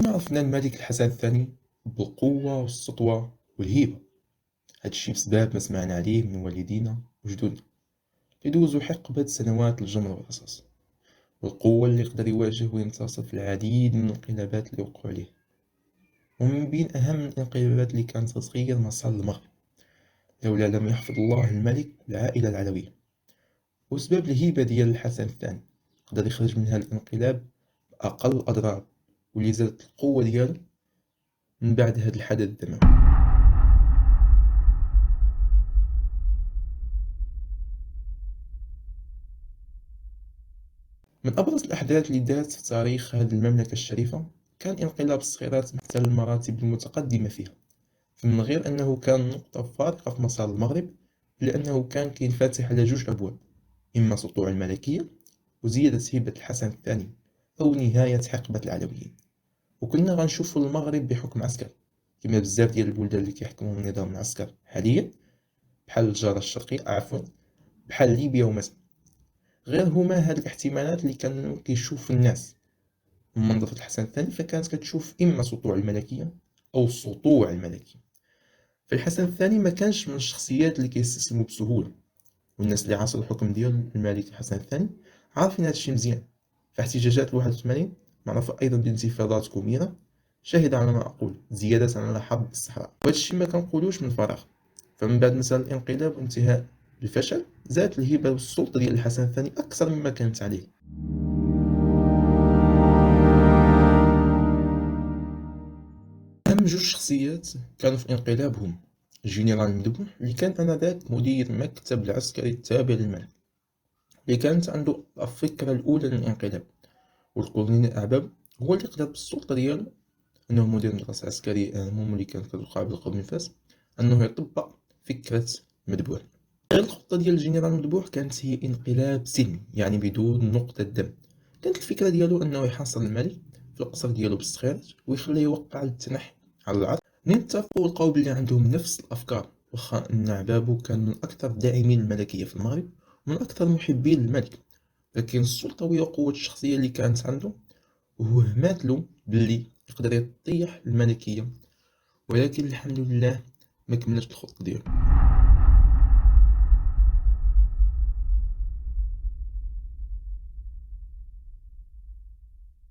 كما عرفنا الملك الحسن الثاني بالقوة والسطوة والهيبة. هاد الشي بسبب ما سمعنا عليه من والدينا وجدودنا اللي دوزو حقبة سنوات الجمر والرصاص، والقوة اللي يقدر يواجه وينتصر في العديد من الانقلابات اللي وقعوا عليه. ومن بين أهم الانقلابات اللي كانت تغير مسار المغرب لولا لم يحفظ الله الملك والعائلة العلوية. وسبب الهيبة ديال الحسن الثاني قدر يخرج من هذا الانقلاب بأقل الأضرار، واللي زادت القوة ديالو من بعد هذا الحدث الدموي. من أبرز الأحداث اللي دارت في تاريخ هذه المملكة الشريفة كان انقلاب الصخيرات محتل المراتب المتقدمة فيها، فمن غير أنه كان نقطة فارقة في مسار المغرب، لأنه كان كينفتح على جوج أبواب: إما سطوع الملكية وزيادة هيبة الحسن الثاني، أو نهاية حقبة العلويين. وكنا غنشوفو المغرب بحكم عسكري كما بزاف ديال البلدان اللي كيحكموهم النظام العسكري حاليا، بحال الجارة الشرقية بحال ليبيا ومصر. غير هما هاد الاحتمالات اللي كانوا كيشوف الناس من منظر الحسن الثاني، فكانت كتشوف إما سطوع الملكية أو سطوع الملكية. فالحسن الثاني ما كانش من الشخصيات اللي كيستسلموا بسهولة، والناس اللي عاصروا الحكم ديال الملك الحسن الثاني عارفين هادشي مزيان. فاحتجاجات 81 معروفة أيضا بانتفاضات كوميرة شهد على ما أقول زيادة على حرب الصحراء، وهادشي ما كنقولوش من فراغ. فمن بعد مسار الانقلاب وانتهاء الفشل زادت الهبة والسلطة ديال الحسن الثاني أكثر مما كانت عليه. أهم جوج شخصيات كانوا في الانقلاب هم الجنرال المذبوح اللي كان آنذاك مدير مكتب العسكري التابع للملك، اللي كانت عنده الفكرة الأولى للانقلاب، والكولونيل أعباب هو اللي قدر بالسلطة ديالو أنه مدير مدرسة عسكرية اللي كانت كتوقع بالقرب من فاس أنه يطبق فكرة مذبوح. غير الخطة ديال الجنرال مذبوح كانت هي انقلاب سلمي، يعني بدون نقطة دم. كانت الفكرة ديالو أنه يحاصر الملك في القصر ديالو بالصخيرات ويخليه يوقع التنحي على العرش. منين اتفقوا ولقاو بلي عندهم نفس الأفكار، واخا أن عبابو كان من أكثر الداعمين للملكية في المغرب ومن أكثر المحبين للملك، لكن السلطوية وقوة الشخصية اللي كانت عنده وهمات له باللي يقدر يطيح الملكية، ولكن الحمد لله ما كملش الخطة ديالو.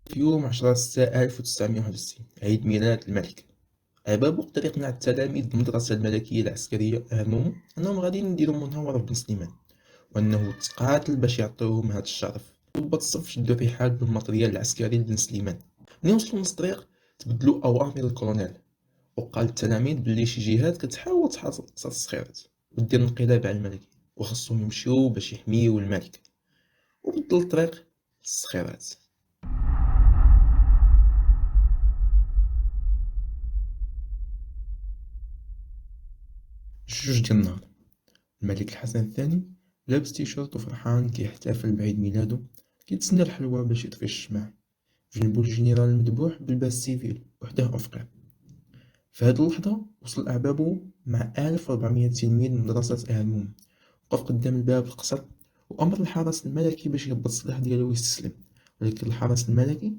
في يوم 10/6 1961 عيد ميلاد الملك، عبابو قدر يقنع التلاميذ بالمدرسة الملكية العسكرية أهمهم أنهم غادي يديروا مناورة في بن سليمان، وأنه تقاتل باش يعطيوهم هذا الشرف. ضباط الصف شدوا الرحال بالماتريال العسكري لبن سليمان. ملي وصلوا نص الطريق تبدلوا أوامر الكولونيل، وقال للتلاميذ بلي شي جهات كتحاول تحاصر قصر الصخيرات ودير انقلاب على الملكية، وخصهم يمشيو باش يحميو الملك، وبدل الطريق للصخيرات. جوج ديال النهار، الملك الحسن الثاني لابس تيشيرت وفرحان كيحتفل بعيد ميلادو، كيتسنى الحلوى باش يطفي الشمع. جنبو الجنرال المذبوح بلباس سيفيل وحده أفقر. في هاد اللحظة وصل أعبابو مع 1400 تلميذ من مدرسة أهمهم، وقف قدام الباب القصر وأمر الحرس الملكي باش يهبط السلاح ديالو ويستسلم. ولكن الحرس الملكي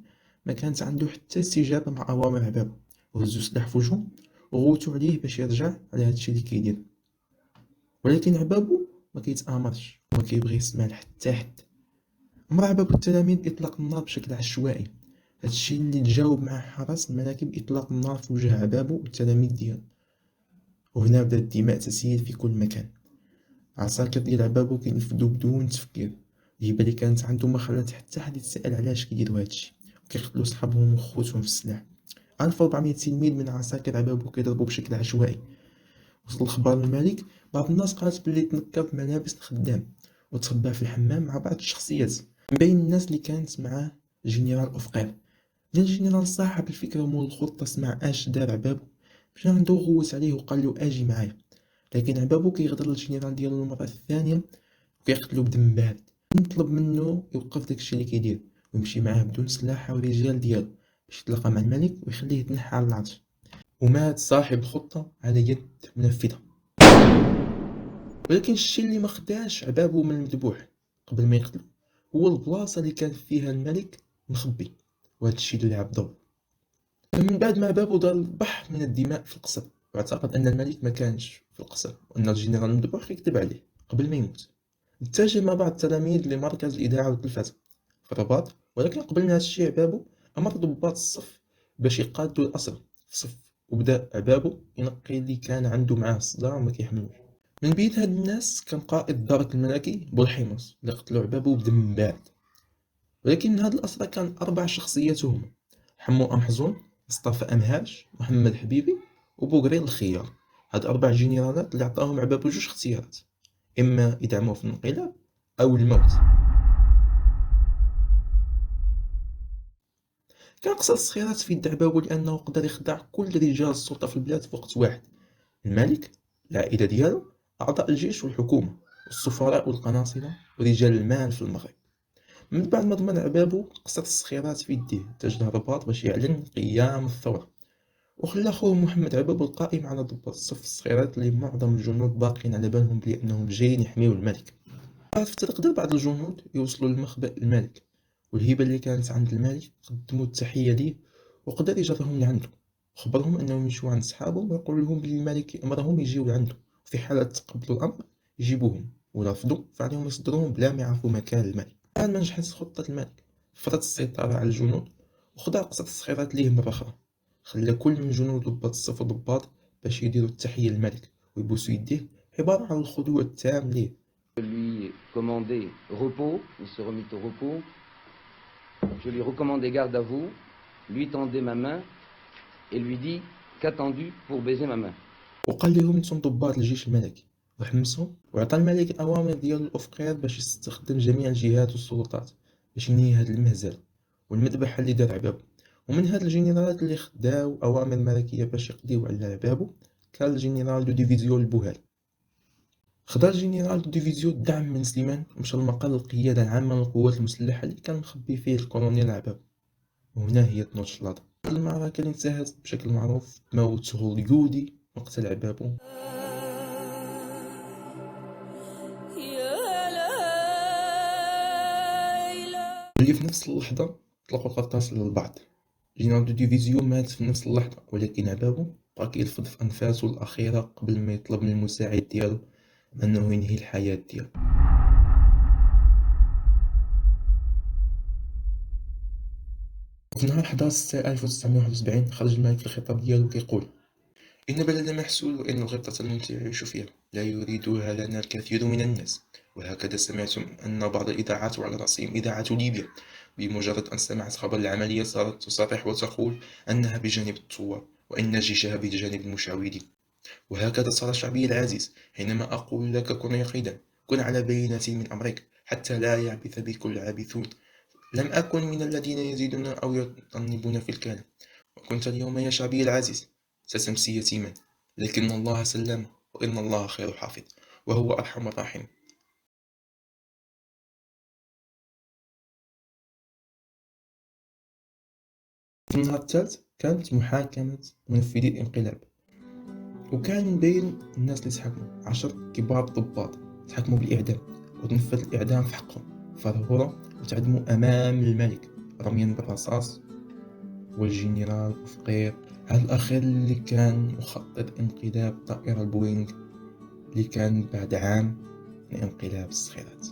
ما كانت عنده حتى استجابة مع أوامر عبابو، وهزو سلاح في وجهو وغوتو عليه باش يرجع على هادشي اللي كيدير. ولكن عبابو ما كيتآمرش وما كيبغي يسمع لحتى حد. أمر عبابو التلاميذ بإطلاق النار بشكل عشوائي، هادشي اللي تجاوب مع حرس الملكي بإطلاق النار في وجه عبابو والتلاميذ ديالو. وهنا بدات الدماء تسيل في كل مكان. عساكر ديال عبابو كينفذو بدون تفكير. الهبة اللي كانت عندهم ما خلات حتى حد يتسائل علاش كيديروا هادشي، وكيقتلوا صحابهم وخوتهم في السلاح. 1400 تلميذ من عساكر عبابو كيضربوا بشكل عشوائي. وصل الخبر للملك، بعض الناس قالت بلي تنكر بملابس الخدام وتخبى في الحمام مع بعض الشخصيات. من بين الناس اللي كانت معاه الجنرال أفقار. ملي الجنرال صاحب الفكرة ومول الخطة سمع اش دار عبابو، مشى عندو غوت عليه وقال له اجي معايا. لكن عبابو كيغدر للجنرال ديالو المرة الثانية وكيقتلو بدم بارد. نطلب منه يوقف داكشي اللي كيدير ويمشي معاه بدون سلاح والرجال ديالو باش يتلاقى مع الملك ويخليه يتنحى على العرش. ومات صاحب الخطة على يد منفذة. ولكن الشي اللي ما خداش عبابو من المذبوح قبل ما يقتلو هو البلاصة اللي كان فيها الملك مخبي، وهذا الشي اللي لعب دور. من بعد ما بابو دار البحر من الدماء في القصر، واعتقد أن الملك ما كانش في القصر وأن الجنرال المذبوح كيكذب عليه قبل ما يموت. اتجه مع بعض التلاميذ لمركز الإذاعة والتلفزة في الرباط، ولكن قبل من هذا الشيء عبابو أمر ضباط الصف باش يقادوا الأسرى في الصف، وبدأ عبابو ينقي اللي كان عنده معاه الصداع وما كيحملوش. من بين هاد الناس كان قائد الدرك الملكي بولحيموس اللي قتلو عبابو بدم بارد. ولكن هاد الأسرى كان أربع شخصيات هما: حمو أمحزون، مصطفى أمهاش، محمد حبيبي، وبوغريل الخيار. هاد أربع جنرالات اللي عطاهم عبابو جوج اختيارات: إما يدعموه في الانقلاب أو الموت. كان قصر الصخيرات في يد عبابو لأنه قدر يخدع كل رجال السلطة في البلاد في وقت واحد: الملك، العائلة ديالو، أعضاء الجيش والحكومة، والسفراء والقناصلة، ورجال المال في المغرب. من بعد ما ضمن عبابو قصر الصخيرات في يديه، اتجه الرباط باش يعلن قيام الثورة، وخلى خوه محمد عبابو القائم على ضباط الصف الصغيرات اللي معظم الجنود باقين على بالهم بلي أنهم جايين يحميو الملك. عرفت قدر بعض الجنود يوصلوا لمخبأ الملك، والهبة اللي كانت عند الملك قدموا التحية ليه، وقدر يجرهم لعنده، وخبرهم أنهم يمشوا عند صحابهم ويقول لهم بلي الملك يأمرهم يجيو لعنده، وفي حالة تقبلوا الأمر يجيبوهم، ولا رفضوا فعليهم يصدروهم بلا ما يعرفوا مكان الملك. بعد ما نجحت خطة الملك فرض السيطرة على الجنود، وخضع قصة الصخيرات ليه مرة أخرى. خلى كل من جنود ضباط الصف ضباط باش يديروا التحية للملك ويبوسوا يديه، عبارة عن الخضوع التام ليه. lui commandai repos, il se remit au repos. Je lui recommandai garde à vous, lui tendai ma main et lui dis qu'attendu pour baiser ma main. وقال لهم نتوما ضباط الجيش الملكي، وحمسهم وعطى الملك الأوامر ديالو الأفقية باش يستخدم جميع الجهات والسلطات باش ينهي هاد المهزلة والمذبحة اللي دار عبابو. ومن هاد الجنرالات اللي خداو أوامر ملكية باش يقضيو على عبابو كان الجنرال دو ديفيزيون البوهال. خدا الجنرال دو ديفيزيون الدعم من سليمان ومشى لمقر القيادة العامة للقوات المسلحة اللي كان مخبي فيه الكولونيل عبابو، وهنا هي تنوض الشلاضة. المعركة اللي انتهت بشكل معروف بموت غوليودي وقتل عبابو. واللي في نفس اللحظة طلقوا القرطاس للبعض. جنرال دو ديفيزيون مات في نفس اللحظة، ولكن عبابو بقى كيلفظ في أنفاسو الأخيرة قبل ما يطلب من المساعد ديالو أنه ينهي الحياة ديالو. في نهار 11/6/1971 خرج الملك في الخطاب ديالو كيقول: إن بلد محسود، وإن الغبطة التي يعيش فيها لا يريدها لنا الكثير من الناس. وهكذا سمعت أن بعض الإذاعات وعلى رأسهم إذاعة ليبيا بمجرد أن سمعت خبر العملية صارت تصرح وتقول أنها بجانب الثوار وإن جيشها بجانب المشعوذين. وهكذا صار شعبي العزيز، حينما أقول لك كن يقظا، كن على بينة من أمرك حتى لا يعبث بك العابثون. لم أكن من الذين يزيدون أو يطنبون في الكلام، وكنت اليوم يا شعبي العزيز ستمسي يتيما، لكن الله سلم، وإن الله خير حافظ وهو أرحم الراحمين. في النهار الثالث كانت محاكمة منفذي الانقلاب، وكان من بين الناس اللي تحاكموا 10 كبار ضباط تحاكموا بالإعدام، وتنفذ الإعدام في حقهم فرهورا وتعدموا أمام الملك رميا بالرصاص. والجنرال أفقير، هذا الأخير اللي كان مخطط انقلاب طائرة البوينغ اللي كان بعد عام من انقلاب الصخيرات.